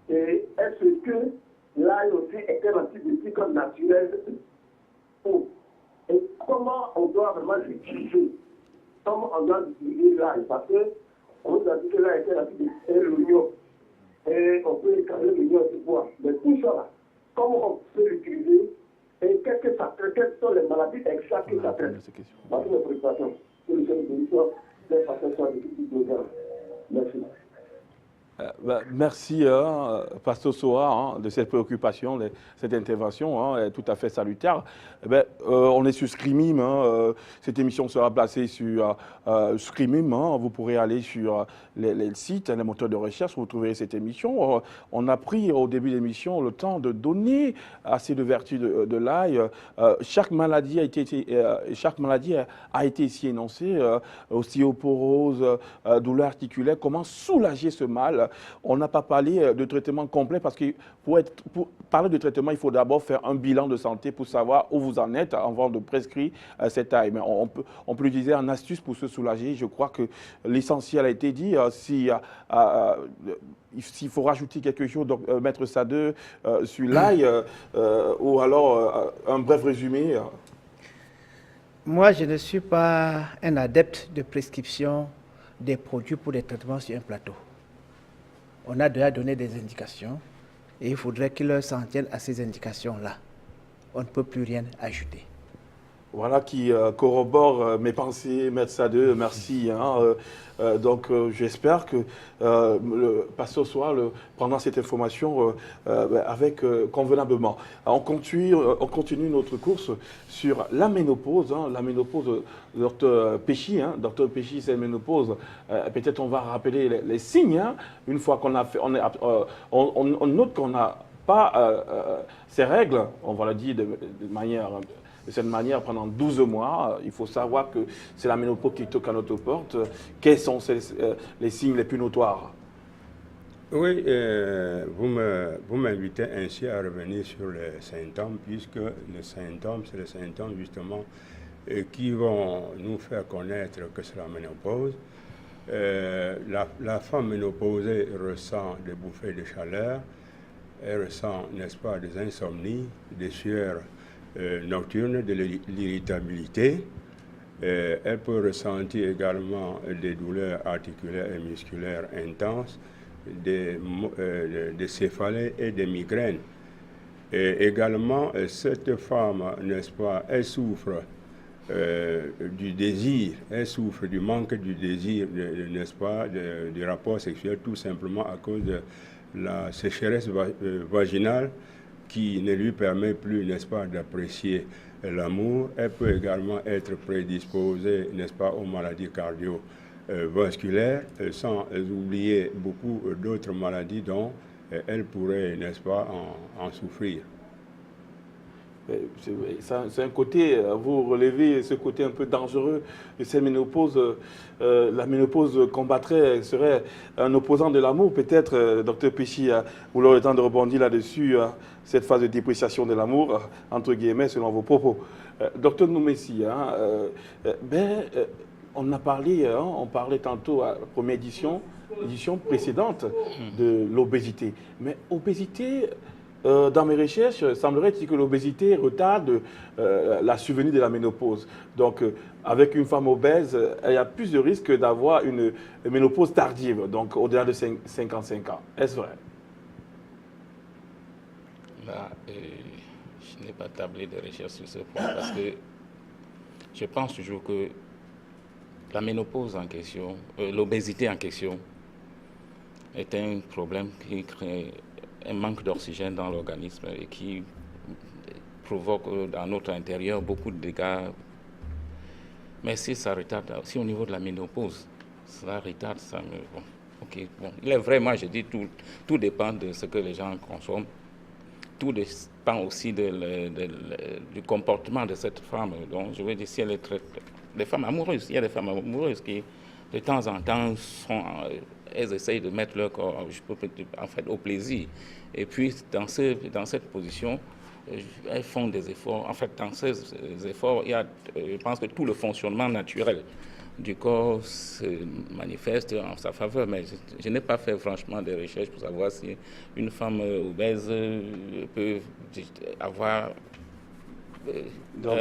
Et est-ce que l'ail aussi est un antibiotique naturel? Et comment on doit vraiment l'utiliser? Comment on doit utiliser l'ail? Parce qu'on nous a dit que l'ail est un antibiotique et l'oignon. Et on peut écraser l'oignon et tout bois. Mais tout ça, comment on peut l'utiliser? Et qu'est-ce que ça traite? Quelles sont les maladies exactes que ça traite? Voici mes préoccupations. Solution de solution, des façons de tout de Merci. Merci, Pasteur Soa, de cette préoccupation, de cette intervention est tout à fait salutaire. On est sur Screamim, cette émission sera placée sur Screamim. Vous pourrez aller sur les sites, les moteurs de recherche, vous trouverez cette émission. On a pris au début de l'émission le temps de donner assez de vertus de l'ail. Chaque maladie a été ici énoncée, ostéoporose, douleur articulaire, comment soulager ce mal. On n'a pas parlé de traitement complet parce que pour parler de traitement, il faut d'abord faire un bilan de santé pour savoir où vous en êtes avant de prescrire cette ail. Mais on peut utiliser une astuce pour se soulager. Je crois que l'essentiel a été dit. S'il faut rajouter quelque chose, donc Maître Sade, sur l'ail, ou alors un bref résumé. Moi, je ne suis pas un adepte de prescription des produits pour des traitements sur un plateau. On a déjà donné des indications et il faudrait qu'ils s'en tiennent à ces indications-là. On ne peut plus rien ajouter. Voilà qui corrobore mes pensées, Maître Sade, merci. Donc j'espère que le pasteur Soa prendra cette information convenablement. On continue notre course sur la ménopause. La ménopause, Dr Péchi, Dr Péchi, c'est la ménopause. Peut-être on va rappeler les signes. Une fois qu'on a fait, on note qu'on n'a pas ces règles, on va le dire de cette manière pendant 12 mois. Il faut savoir que c'est la ménopause qui toque à notre porte. Quels sont les signes les plus notoires? Oui, vous m'invitez ainsi à revenir sur les symptômes, puisque les symptômes, c'est les symptômes justement qui vont nous faire connaître que c'est la ménopause. La femme ménopausée ressent des bouffées de chaleur, elle ressent, n'est-ce pas, des insomnies, des sueurs nocturnes, de l'irritabilité. Elle peut ressentir également des douleurs articulaires et musculaires intenses, des céphalées et des migraines. Et également, cette femme, n'est-ce pas, elle souffre du désir, elle souffre du manque du désir, n'est-ce pas, du rapport sexuel, tout simplement à cause la sécheresse vaginale qui ne lui permet plus, n'est-ce pas, d'apprécier l'amour. Elle peut également être prédisposée, n'est-ce pas, aux maladies cardiovasculaires, sans oublier beaucoup d'autres maladies dont elle pourrait, n'est-ce pas, en souffrir. C'est un côté, vous relevez ce côté un peu dangereux de cette ménopause. La ménopause combattrait, serait un opposant de l'amour. Peut-être, docteur Péchy, vous aurez le temps de rebondir là-dessus, cette phase de dépréciation de l'amour, entre guillemets, selon vos propos. Docteur Noumessi, on a parlé, on parlait tantôt à la première édition précédente de l'obésité. Mais obésité... dans mes recherches, semblerait-il que l'obésité retarde la survenue de la ménopause. Donc, avec une femme obèse, il y a plus de risques d'avoir une ménopause tardive, donc au-delà de 55 ans. Est-ce vrai? Là, je n'ai pas tablé de recherche sur ce point parce que je pense toujours que la ménopause en question, l'obésité en question, est un problème qui crée un manque d'oxygène dans l'organisme et qui provoque dans notre intérieur beaucoup de dégâts. Mais si ça retarde, si au niveau de la ménopause, cela retarde, ça me... Bon, ok, bon. Il est vrai, moi je dis, tout dépend de ce que les gens consomment. Tout dépend aussi du comportement de cette femme. Donc je veux dire, si elle est très... Des femmes amoureuses, il y a des femmes amoureuses qui, de temps en temps, elles essayent de mettre leur corps en fait, au plaisir. Et puis, dans cette position, elles font des efforts. En fait, dans ces efforts, il y a, je pense que tout le fonctionnement naturel du corps se manifeste en sa faveur. Mais je n'ai pas fait franchement des recherches pour savoir si une femme obèse peut avoir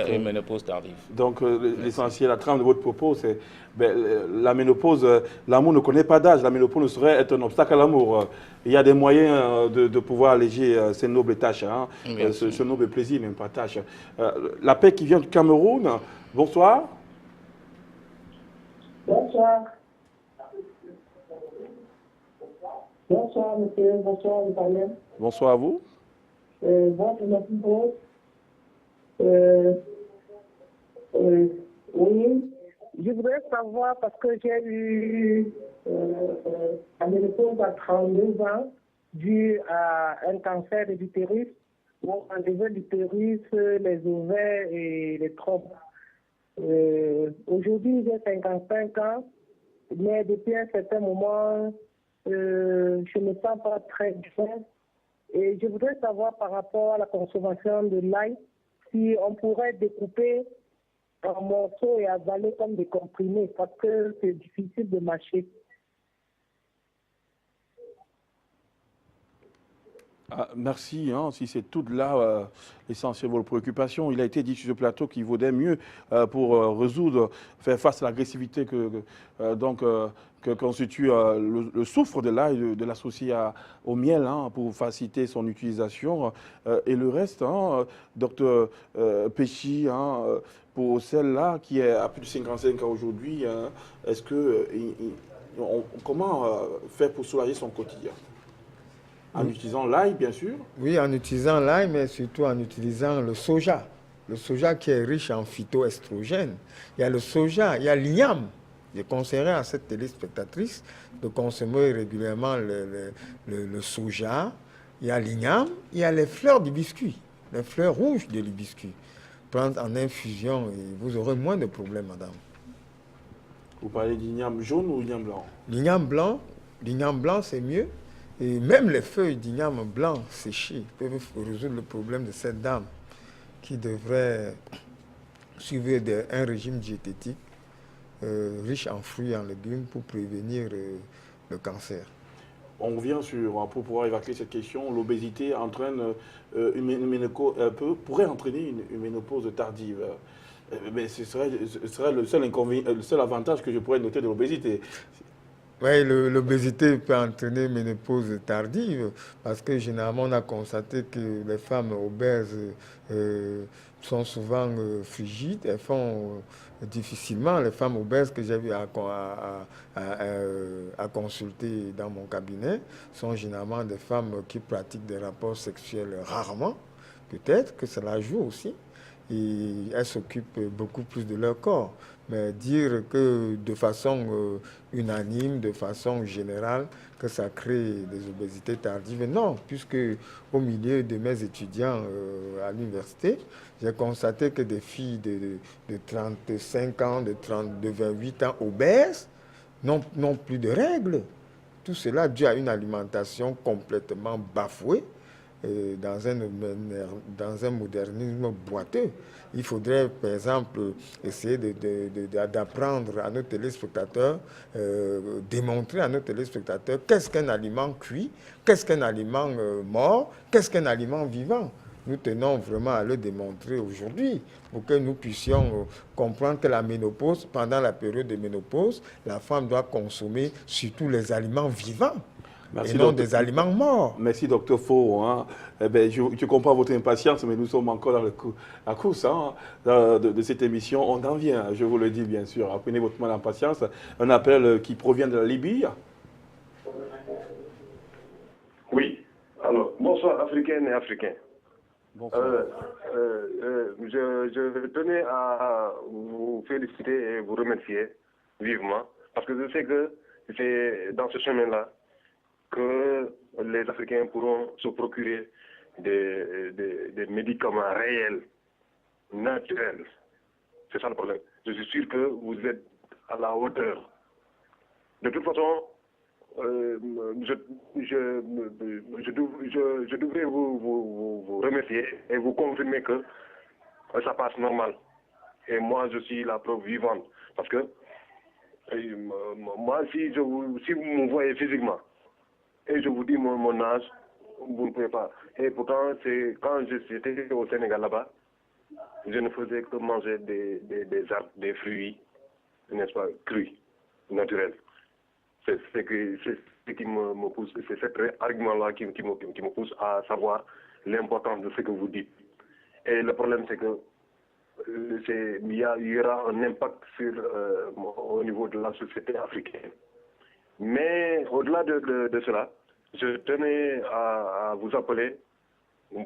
une ménopause tardive. Donc, l'essentiel, la trame de votre propos, c'est la ménopause, l'amour ne connaît pas d'âge. La ménopause ne saurait être un obstacle à l'amour. Il y a des moyens de pouvoir alléger ces nobles tâches, ce noble plaisir, même pas tâche. La paix qui vient du Cameroun, bonsoir. Bonsoir. Bonsoir, monsieur. Bonsoir, Italien. Bonsoir à vous. Bonjour, oui, je voudrais savoir parce que j'ai eu la ménopause à 32 ans dû à un cancer de l'utérus où on enlevait l'utérus, les ovaires et les trompes. Aujourd'hui, j'ai 55 ans, mais depuis un certain moment, je ne me sens pas très bien. Et je voudrais savoir par rapport à la consommation de l'ail, si on pourrait découper en morceaux et avaler comme des comprimés, parce que c'est difficile de mâcher. Merci, si c'est tout là l'essentiel de vos préoccupations. Il a été dit sur ce plateau qu'il vaudrait mieux pour faire face à l'agressivité que constitue le soufre de l'ail, de l'associer au miel pour faciliter son utilisation. Et le reste, docteur Péchy, pour celle-là qui a plus de 55 ans aujourd'hui, comment faire pour soulager son quotidien? En utilisant l'ail, bien sûr. Oui, en utilisant l'ail, mais surtout en utilisant le soja. Le soja qui est riche en phytoestrogènes. Il y a le soja, il y a l'igname. Je conseillerais à cette téléspectatrice de consommer régulièrement le soja. Il y a l'igname, il y a les fleurs d'hibiscus, les fleurs rouges de l'hibiscus. Prendre en infusion et vous aurez moins de problèmes, madame. Vous parlez d'igname jaune ou d'igname blanc? L'igname blanc, c'est mieux. Et même les feuilles d'igname blanc séchées peuvent résoudre le problème de cette dame qui devrait suivre un régime diététique riche en fruits et en légumes pour prévenir le cancer. On revient pour pouvoir évacuer cette question, l'obésité pourrait entraîner une ménopause tardive. Mais ce serait le seul avantage que je pourrais noter de l'obésité. Oui, l'obésité peut entraîner une ménopause tardive parce que généralement on a constaté que les femmes obèses sont souvent frigides, elles font difficilement, les femmes obèses que j'ai vu à consulter dans mon cabinet sont généralement des femmes qui pratiquent des rapports sexuels rarement, peut-être que cela joue aussi, et elles s'occupent beaucoup plus de leur corps. Mais dire que de façon unanime, de façon générale, que ça crée des obésités tardives, non, puisque au milieu de mes étudiants à l'université, j'ai constaté que des filles de 35 ans, de 28 ans obèses n'ont plus de règles. Tout cela dû à une alimentation complètement bafouée dans un modernisme boiteux. Il faudrait, par exemple, essayer d'apprendre à nos téléspectateurs, démontrer à nos téléspectateurs qu'est-ce qu'un aliment cuit, qu'est-ce qu'un aliment mort, qu'est-ce qu'un aliment vivant. Nous tenons vraiment à le démontrer aujourd'hui pour que nous puissions comprendre que la ménopause, pendant la période de ménopause, la femme doit consommer surtout les aliments vivants. Merci, et non des aliments morts. Merci, docteur Faux. Hein. Eh bien, je comprends votre impatience, mais nous sommes encore dans la course hein, de cette émission. On en vient, je vous le dis bien sûr. Apprenez votre mal d'impatience. Un appel qui provient de la Libye. Oui. Alors, bonsoir, Africaines et Africains. Bonsoir. Je tenais à vous féliciter et vous remercier vivement, parce que je sais que c'est dans ce chemin-là que les Africains pourront se procurer des médicaments réels, naturels. C'est ça le problème. Je suis sûr que vous êtes à la hauteur. De toute façon, je devrais vous remercier et vous confirmer que ça passe normal. Et moi, je suis la preuve vivante. Parce que moi, si vous me voyez physiquement, et je vous dis mon âge, vous ne pouvez pas. Et pourtant, c'est quand j'étais au Sénégal là-bas, je ne faisais que manger des arbres, des fruits, n'est-ce pas, crus, naturels. C'est ce qui me pousse, c'est cet argument-là qui me pousse à savoir l'importance de ce que vous dites. Et le problème, c'est que il y aura un impact au niveau de la société africaine. Mais au-delà de cela, je tenais à vous appeler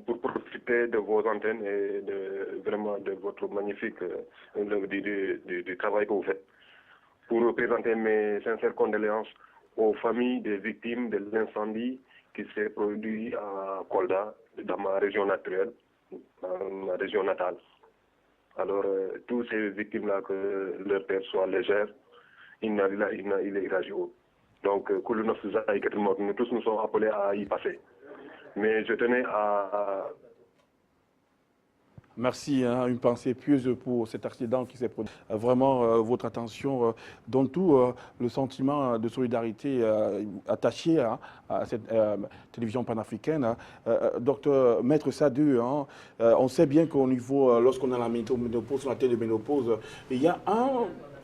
pour profiter de vos antennes et vraiment de votre magnifique du travail que vous faites, pour présenter mes sincères condoléances aux familles des victimes de l'incendie qui s'est produit à Kolda, dans ma région naturelle, dans ma région natale. Alors, tous ces victimes-là, que leur père soit légère, il est irradieux. Donc, nous tous nous sommes appelés à y passer. Mais je tenais à... Merci, hein, une pensée pieuse pour cet accident qui s'est produit. Vraiment, votre attention donne tout le sentiment de solidarité attaché à cette télévision panafricaine. Docteur Maître Sadhu, hein, on sait bien qu'au niveau, lorsqu'on a la ménopause, sur la téléménopause, il y a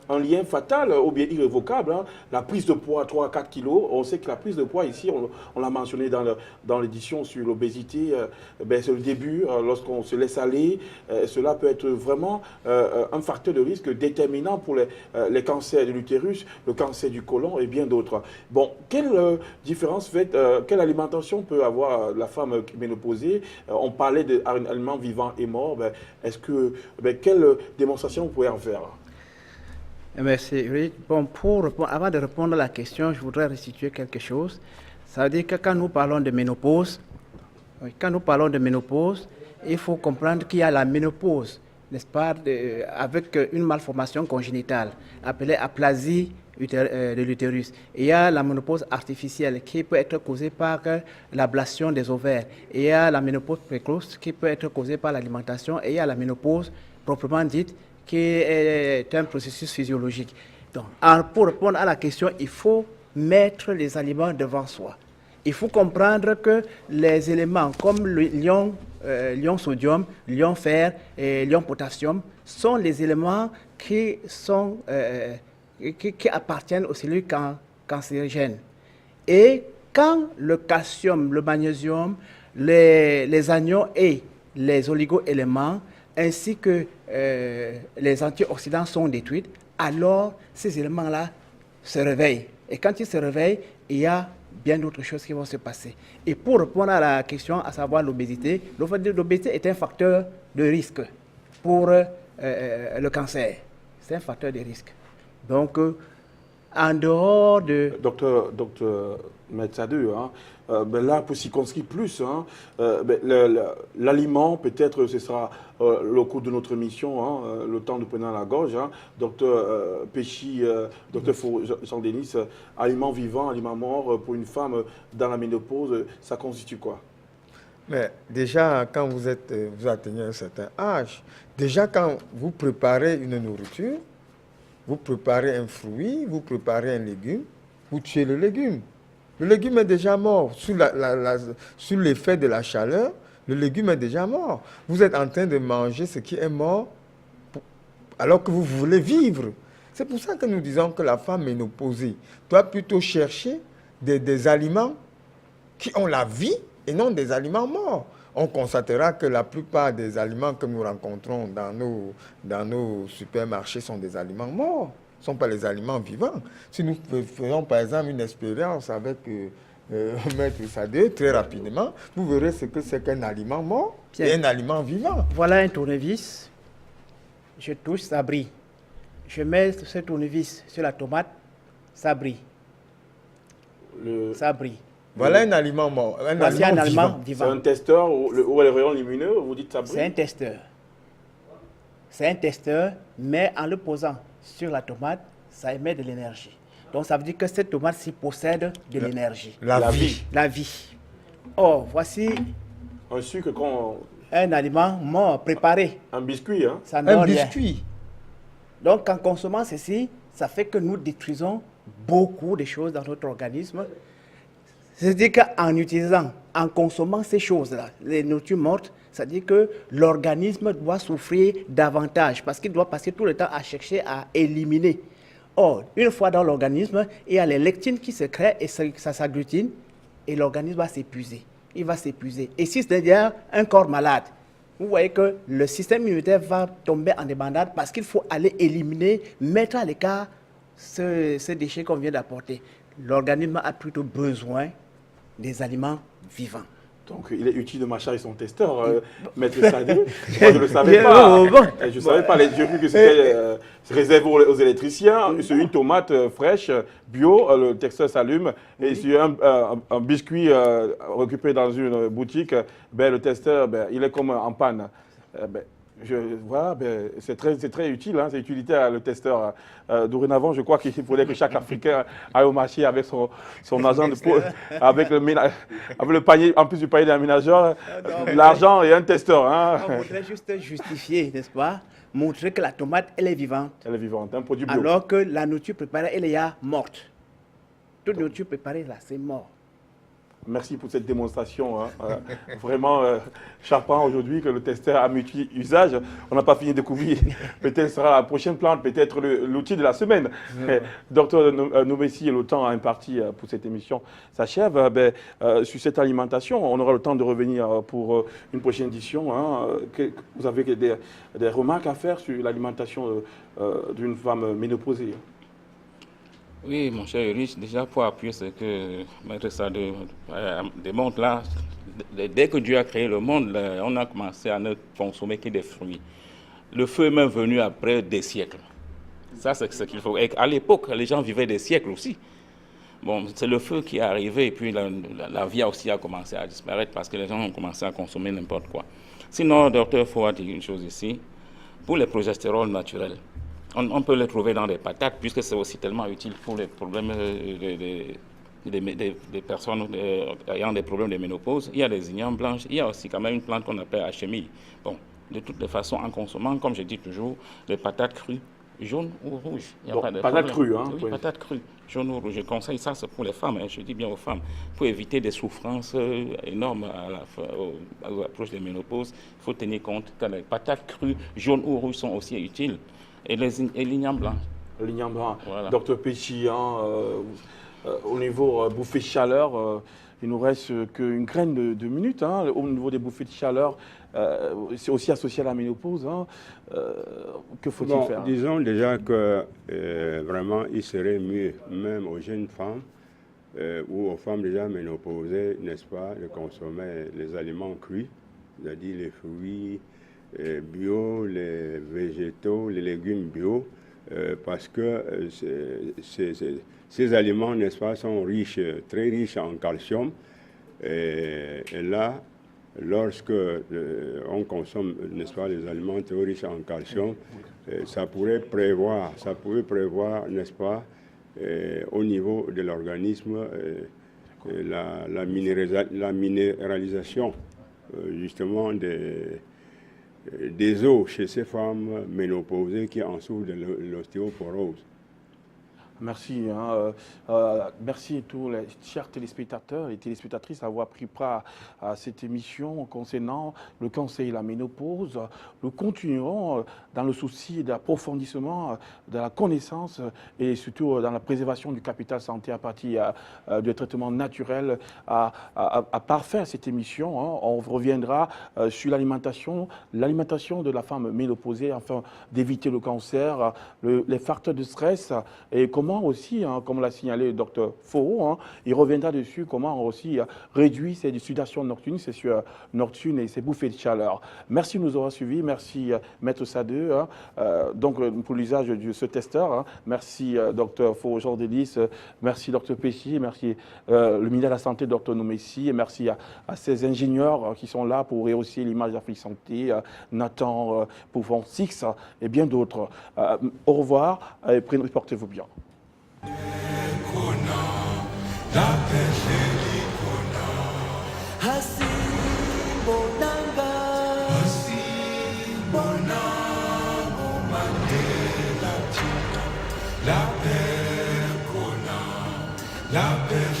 un lien fatal ou bien irrévocable, hein, la prise de poids 3 à 4 kilos. On sait que la prise de poids ici, on l'a mentionné dans l'édition sur l'obésité, c'est le début, lorsqu'on se laisse aller, cela peut être vraiment un facteur de risque déterminant pour les cancers de l'utérus, le cancer du côlon et bien d'autres. Bon, quelle différence fait, quelle alimentation peut avoir la femme ménopausée? On parlait d'aliments vivants et morts, quelle démonstration vous pouvez en faire? Merci. Bon, avant de répondre à la question, je voudrais restituer quelque chose. Ça veut dire que quand nous parlons de ménopause, il faut comprendre qu'il y a la ménopause, n'est-ce pas, avec une malformation congénitale appelée aplasie de l'utérus. Et il y a la ménopause artificielle qui peut être causée par l'ablation des ovaires. Et il y a la ménopause précoce qui peut être causée par l'alimentation. Et il y a la ménopause proprement dite, qui est un processus physiologique. Donc, pour répondre à la question, il faut mettre les aliments devant soi. Il faut comprendre que les éléments comme l'ion sodium, l'ion fer et l'ion potassium sont les éléments qui appartiennent aux cellules cancérigènes. Et quand le calcium, le magnésium, les anions et les oligo-éléments, ainsi que les antioxydants sont détruits, alors ces éléments-là se réveillent. Et quand ils se réveillent, il y a bien d'autres choses qui vont se passer. Et pour répondre à la question, à savoir l'obésité, l'obésité est un facteur de risque pour le cancer. C'est un facteur de risque. Donc, en dehors de... Docteur Metsadeu, hein, là, pour circonscrire plus, hein, l'aliment, peut-être ce sera le cours de notre mission, hein, le temps de prendre la gorge. Hein, docteur Péchi, docteur Jean-Denis, aliment vivant, aliment mort pour une femme dans la ménopause, ça constitue quoi? Mais déjà, quand vous atteignez un certain âge, déjà quand vous préparez une nourriture, vous préparez un fruit, vous préparez un légume, vous tuez le légume. Le légume est déjà mort. Sous l'effet de la chaleur, le légume est déjà mort. Vous êtes en train de manger ce qui est mort alors que vous voulez vivre. C'est pour ça que nous disons que la femme ménopausée doit plutôt chercher des aliments qui ont la vie et non des aliments morts. On constatera que la plupart des aliments que nous rencontrons dans nos supermarchés sont des aliments morts. Ce ne sont pas les aliments vivants. Si nous faisons par exemple une expérience avec Maître Sadé, très rapidement, vous verrez ce que c'est qu'un aliment mort et un aliment vivant. Voilà un tournevis. Je touche, ça brille. Je mets ce tournevis sur la tomate, ça brille. Ça brille. Voilà un aliment mort. Un aliment vivant. C'est un testeur où les rayons lumineux, vous dites ça brille? C'est un testeur. C'est un testeur, mais en le posant sur la tomate, ça émet de l'énergie. Donc ça veut dire que cette tomate-ci possède de l'énergie. La vie. La vie. Oh, voici un sucre qu'on... Un aliment mort, préparé. Un biscuit, hein? Ça un biscuit. Donc en consommant ceci, ça fait que nous détruisons beaucoup de choses dans notre organisme. C'est-à-dire qu'en utilisant, en consommant ces choses-là, les nourritures mortes, c'est-à-dire que l'organisme doit souffrir davantage parce qu'il doit passer tout le temps à chercher à éliminer. Or, une fois dans l'organisme, il y a les lectines qui se créent et ça s'agglutine et l'organisme va s'épuiser. Il va s'épuiser. Et si c'est d'ailleurs un corps malade, vous voyez que le système immunitaire va tomber en débandade parce qu'il faut aller éliminer, mettre à l'écart ce déchet qu'on vient d'apporter. L'organisme a plutôt besoin des aliments vivants. Donc, il est utile de marcher avec son testeur, Maître Sadé. Moi, je ne le savais pas. Je ne savais pas. J'ai cru que c'était réservé aux électriciens. Sur une tomate fraîche, bio, le testeur s'allume. Et sur un biscuit récupéré dans une boutique, le testeur, il est comme en panne. Voilà, c'est très utile, hein, c'est utilitaire le testeur. Dorénavant, je crois qu'il faudrait que chaque Africain aille au marché avec son agent de peau, avec le panier, en plus du panier d'un ménageur, l'argent et un testeur. Hein. On voudrait juste justifier, n'est-ce pas? Montrer que la tomate, elle est vivante. Elle est vivante, un produit bio. Alors que la nourriture préparée, elle est morte. Toute nourriture préparée, là, c'est mort. Merci pour cette démonstration, hein. Vraiment charpant aujourd'hui que le testeur a multi-usage. On n'a pas fini de découvrir. Peut-être sera la prochaine plante, peut-être l'outil de la semaine. Docteur Noumessi, le temps imparti pour cette émission s'achève. Sur cette alimentation, on aura le temps de revenir pour une prochaine édition. Hein. Vous avez des remarques à faire sur l'alimentation d'une femme ménopausée? Oui, mon cher Erich, déjà pour appuyer ce que Maître Sadé démontre là, dès que Dieu a créé le monde, on a commencé à ne consommer que des fruits. Le feu est même venu après des siècles. Ça, c'est ce qu'il faut. Et à l'époque, les gens vivaient des siècles aussi. Bon, c'est le feu qui est arrivé et puis la vie aussi a commencé à disparaître parce que les gens ont commencé à consommer n'importe quoi. Sinon, docteur, il faut dire une chose ici. Pour les progestérols naturels, on peut les trouver dans des patates, puisque c'est aussi tellement utile pour les problèmes des personnes ayant des problèmes de ménopause. Il y a des ignames blanches, il y a aussi quand même une plante qu'on appelle hachemille. Bon, de toutes les façons, en consommant, comme je dis toujours, les patates crues, jaunes ou rouges. Il y a pas de patates crues, hein? Oui, patates crues, jaunes ou rouges. Je conseille ça, c'est pour les femmes, hein, je dis bien aux femmes, pour éviter des souffrances énormes à l'approche des ménopauses. Il faut tenir compte que les patates crues, jaunes ou rouges sont aussi utiles. Et l'igname blanc. L'igname blanc. Voilà. Docteur Péchi, au niveau bouffée de chaleur, il nous reste qu'une graine de minutes. Hein. Au niveau des bouffées de chaleur, c'est aussi associé à la ménopause. Hein. Que faut-il faire? Disons déjà que vraiment, il serait mieux, même aux jeunes femmes ou aux femmes déjà ménopausées, n'est-ce pas, de consommer les aliments crus, c'est-à-dire les fruits bio, les végétaux, les légumes bio, parce que ces aliments, n'est-ce pas, sont riches, très riches en calcium. Et là, lorsque on consomme, n'est-ce pas, les aliments très riches en calcium, ça pourrait prévoir, n'est-ce pas, au niveau de l'organisme, la minéralisation, justement, des os chez ces femmes ménopausées qui en souffrent de l'ostéoporose. Merci. Merci à tous les chers téléspectateurs et téléspectatrices d'avoir pris part à cette émission concernant le cancer et la ménopause. Nous continuerons dans le souci d'approfondissement de la connaissance et surtout dans la préservation du capital santé à partir de traitements naturels à parfaire cette émission. Hein. On reviendra sur l'alimentation de la femme ménopausée afin d'éviter le cancer, les facteurs de stress et comment aussi, hein, comme l'a signalé le docteur Foro, hein, il reviendra dessus, comment aussi réduire ces sudations nocturnes, ces sueurs nocturnes et ces bouffées de chaleur. Merci de nous avoir suivis, merci Maître Sadeu, hein, donc pour l'usage de ce testeur, hein. Merci docteur Foro Jordelis, merci docteur Péchy, merci le ministre de la Santé, docteur Noumessi, et merci à ces ingénieurs qui sont là pour rehausser l'image d'Afrique Santé, Nathan Pouvon Six et bien d'autres. Au revoir et portez-vous bien. La paix